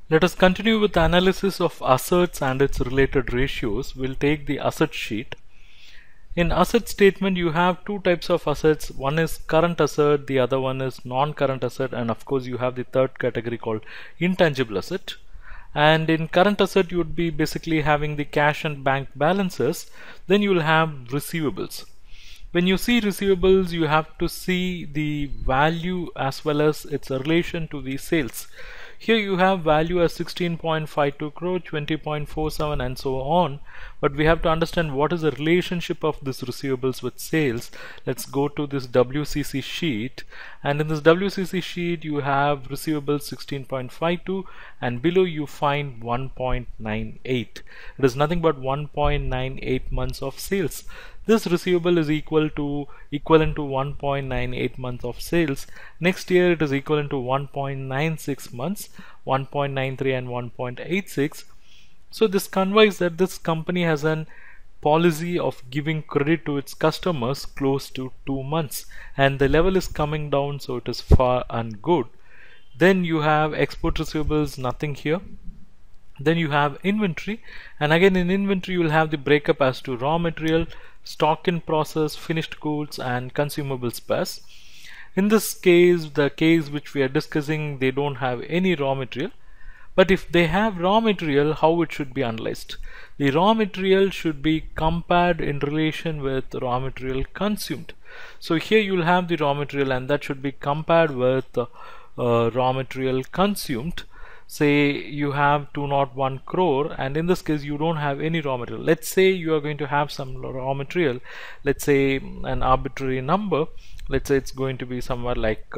Let us continue with the analysis of assets and its related ratios. We'll take the asset sheet. In asset statement, you have two types of assets. One is current asset, the other one is non-current asset, and of course you have the third category called intangible asset. And in current asset, you would be basically having the cash and bank balances. Then you will have receivables. When you see receivables, you have to see the value as well as its relation to the sales. Here you have value as 16.52 crore, 20.47 and so on, but we have to understand what is the relationship of this receivables with sales. Let's go to this WCC sheet, and in this WCC sheet you have receivables 16.52 and below you find 1.98. It is nothing but 1.98 months of sales. This receivable is equivalent to 1.98 months of sales. Next year it is equivalent to 1.96 months, 1.93 and 1.86. So this conveys that this company has an policy of giving credit to its customers close to 2 months, and the level is coming down, so it is far and good. Then you have export receivables, nothing here. Then you have inventory, and again in inventory you will have the breakup as to raw material, stock in process, finished goods and consumable spares. In this case, the case which we are discussing, they don't have any raw material, but if they have raw material, how it should be analyzed? The raw material should be compared in relation with raw material consumed. So here you will have the raw material and that should be compared with raw material consumed. Say you have 201 crore, and in this case you don't have any raw material. Let's say you are going to have some raw material, let's say an arbitrary number, let's say it's going to be somewhere like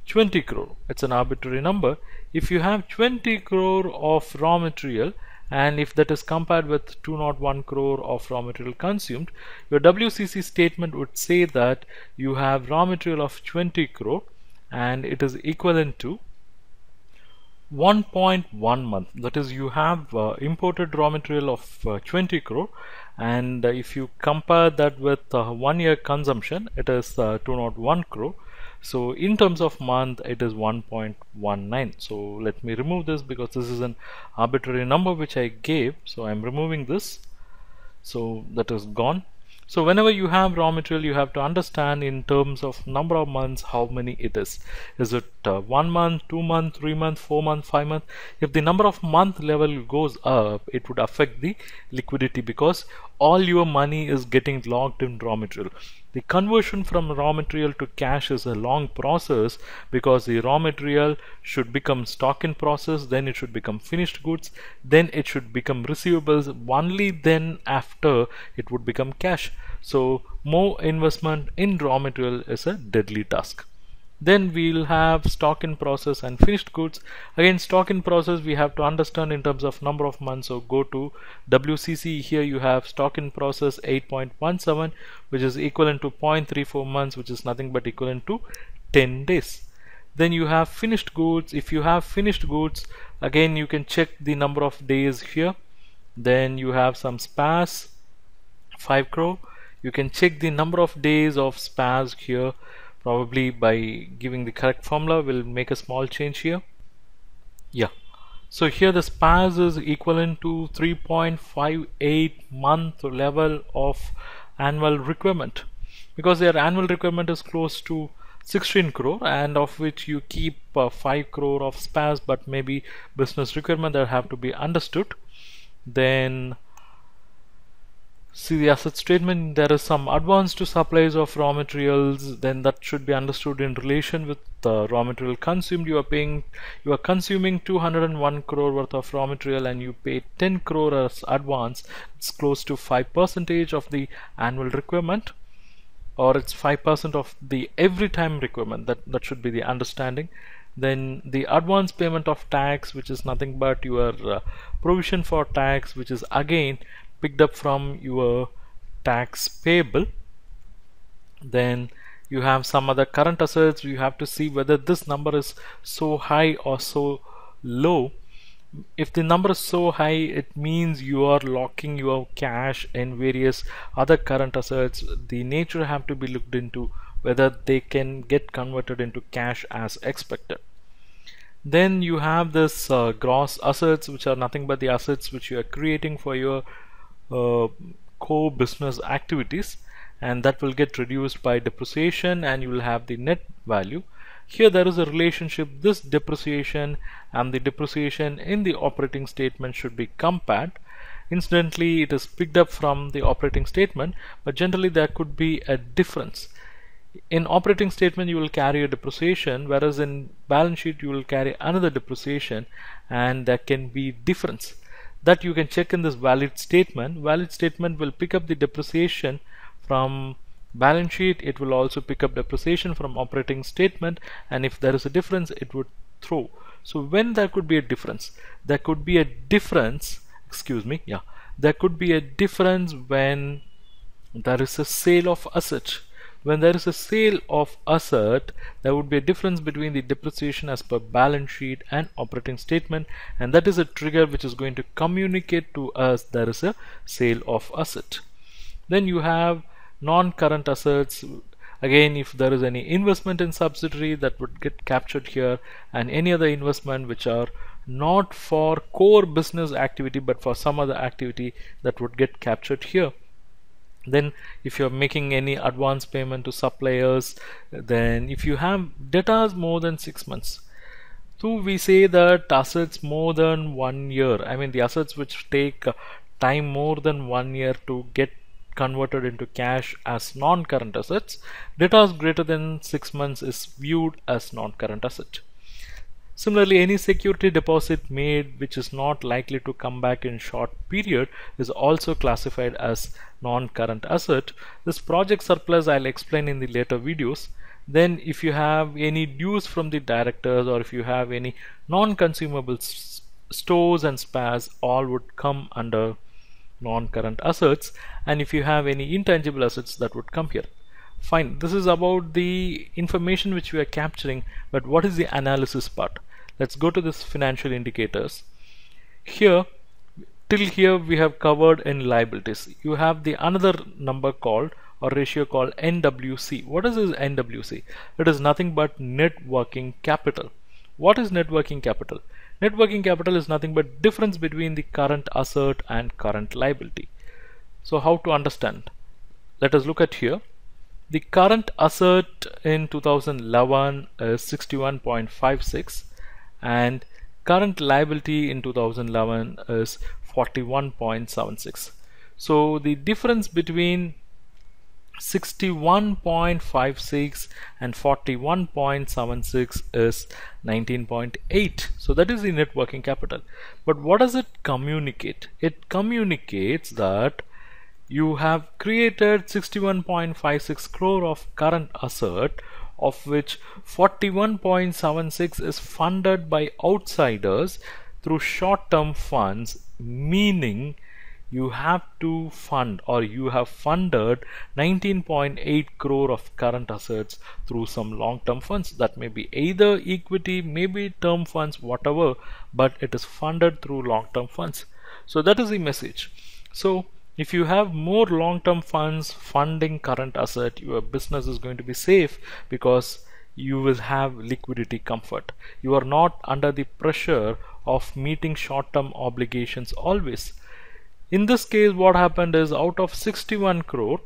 20 crore. It's an arbitrary number. If you have 20 crore of raw material, and if that is compared with 201 crore of raw material consumed, your WCC statement would say that you have raw material of 20 crore and it is equivalent to 1.1 month. That is, you have imported raw material of 20 crore, and if you compare that with 1 year consumption, it is 201 crore. So in terms of month, it is 1.19. So let me remove this because this is an arbitrary number which I gave. So I'm removing this. So that is gone. So whenever you have raw material, you have to understand in terms of number of months how many it is. Is it 1 month, 2 month, 3 month, 4 month, 5 month? If the number of month level goes up, it would affect the liquidity because all your money is getting locked in raw material. The conversion from raw material to cash is a long process because the raw material should become stock in process, then it should become finished goods, then it should become receivables, only then after it would become cash. So more investment in raw material is a deadly task. Then we'll have stock in process and finished goods. Again, stock in process we have to understand in terms of number of months. So go to WCC. Here you have stock in process 8.17, which is equivalent to 0.34 months, which is nothing but equivalent to 10 days. Then you have finished goods. If you have finished goods, again you can check the number of days here. Then you have some spares, 5 crore. You can check the number of days of spares here. Probably by giving the correct formula, we'll make a small change here. Yeah. So here the spares is equivalent to 3.58 month level of annual requirement, because their annual requirement is close to 16 crore, and of which you keep 5 crore of spares, but maybe business requirement that have to be understood. Then see the asset statement, there is some advance to supplies of raw materials, then that should be understood in relation with the raw material consumed. You are consuming 201 crore worth of raw material and you pay 10 crore as advance. It's close to 5% of the annual requirement, or it's 5% of the every time requirement. That should be the understanding. Then the advance payment of tax, which is nothing but your provision for tax, which is again picked up from your tax payable. Then you have some other current assets. You have to see whether this number is so high or so low. If the number is so high, it means you are locking your cash in various other current assets. The nature have to be looked into whether they can get converted into cash as expected. Then you have this gross assets, which are nothing but the assets which you are creating for your core business activities, and that will get reduced by depreciation, and you will have the net value. Here there is a relationship. This depreciation and the depreciation in the operating statement should be compared. Incidentally, it is picked up from the operating statement, but generally there could be a difference. In operating statement you will carry a depreciation, whereas in balance sheet you will carry another depreciation, and there can be difference that you can check in this valid statement. Valid statement will pick up the depreciation from balance sheet. It will also pick up depreciation from operating statement, and if there is a difference it would throw. So when there could be a difference, there could be a difference, there could be a difference when there is a sale of asset. When there is a sale of asset, there would be a difference between the depreciation as per balance sheet and operating statement, and that is a trigger which is going to communicate to us there is a sale of asset. Then you have non-current assets. Again, if there is any investment in subsidiary, that would get captured here, and any other investment which are not for core business activity but for some other activity, that would get captured here. Then if you're making any advance payment to suppliers, then if you have debtors more than 6 months, so we say that assets more than 1 year, I mean the assets which take time more than 1 year to get converted into cash as non-current assets, debtors greater than 6 months is viewed as non-current asset. Similarly, any security deposit made which is not likely to come back in short period is also classified as non-current asset. This project surplus I'll explain in the later videos. Then if you have any dues from the directors, or if you have any non-consumable stores and spares, all would come under non-current assets, and if you have any intangible assets, that would come here. Fine, this is about the information which we are capturing, but what is the analysis part? Let's go to this financial indicators. Here, till here we have covered in liabilities. You have the another number called, or ratio called NWC. What is this NWC? It is nothing but net working capital. What is net working capital? Net working capital is nothing but difference between the current asset and current liability. So how to understand? Let us look at here. The current asset in 2011 is 61.56, and current liability in 2011 is 41.76. So the difference between 61.56 and 41.76 is 19.8. So that is the net working capital. But what does it communicate? It communicates that you have created 61.56 crore of current asset, of which 41.76 is funded by outsiders through short-term funds, meaning you have to fund, or you have funded 19.8 crore of current assets through some long-term funds. That may be either equity, maybe term funds, whatever, but it is funded through long-term funds. So that is the message. So if you have more long-term funds funding current asset, your business is going to be safe because you will have liquidity comfort. You are not under the pressure of meeting short-term obligations always. In this case, what happened is, out of 61 crore,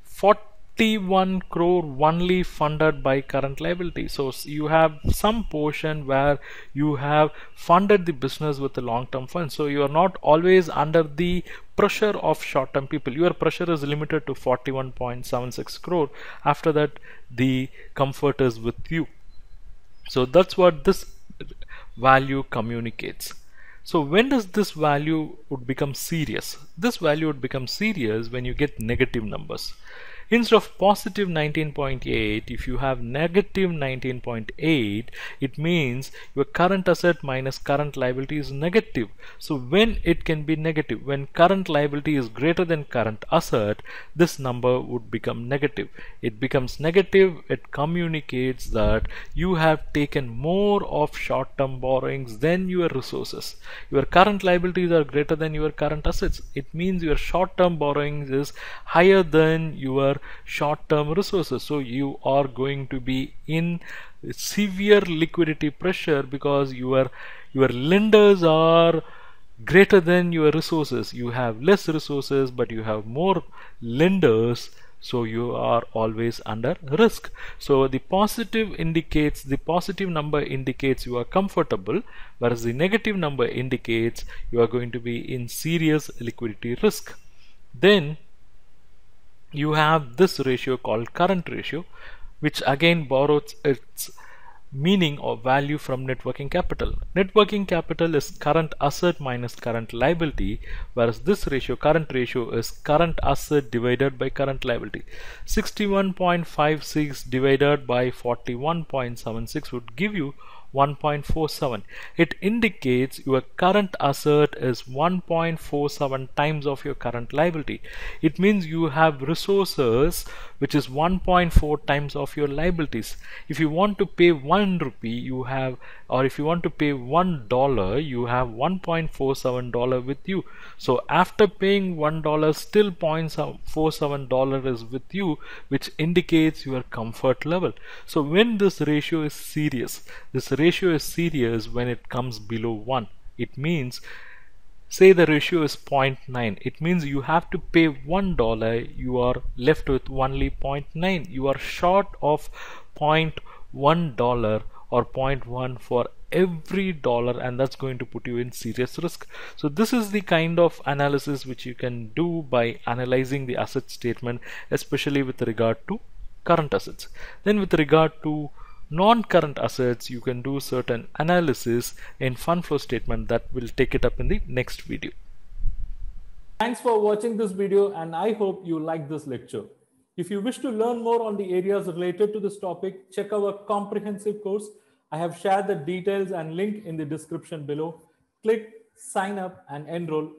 41 crore only funded by current liability. So you have some portion where you have funded the business with the long-term funds. So you are not always under the pressure of short-term people. Your pressure is limited to 41.76 crore. After that, the comfort is with you. So that's what this value communicates. So when does this value would become serious? This value would become serious when you get negative numbers. Instead of positive 19.8, if you have negative 19.8, it means your current asset minus current liability is negative. So when it can be negative, when current liability is greater than current asset, this number would become negative. It becomes negative. It communicates that you have taken more of short-term borrowings than your resources. Your current liabilities are greater than your current assets. It means your short-term borrowings is higher than your short-term resources. So you are going to be in severe liquidity pressure because your lenders are greater than your resources. You have less resources, but you have more lenders, so you are always under risk. So the positive number indicates you are comfortable, whereas the negative number indicates you are going to be in serious liquidity risk. Then you have this ratio called current ratio, which again borrows its meaning or value from net working capital. Net working capital is current asset minus current liability, whereas this ratio, current ratio, is current asset divided by current liability. 61.56 divided by 41.76 would give you 1.47. It indicates your current asset is 1.47 times of your current liability. It means you have resources which is 1.4 times of your liabilities. If you want to pay 1 rupee, you have, or if you want to pay $1, you have $1.47 with you. So after paying $1, still $0.47 is with you, which indicates your comfort level. So when this ratio is serious, when it comes below 1. It means, say the ratio is 0.9, it means you have to pay $1, you are left with only 0.9. You are short of $0.1 or 0.1 for every dollar, and that's going to put you in serious risk. So this is the kind of analysis which you can do by analyzing the asset statement, especially with regard to current assets. Then with regard to non-current assets, you can do certain analysis in fund flow statement. That will take it up in the next video. Thanks for watching this video, and I hope you like this lecture. If you wish to learn more on the areas related to this topic, check our comprehensive course. I have shared the details and link in the description below. Click sign up and enroll.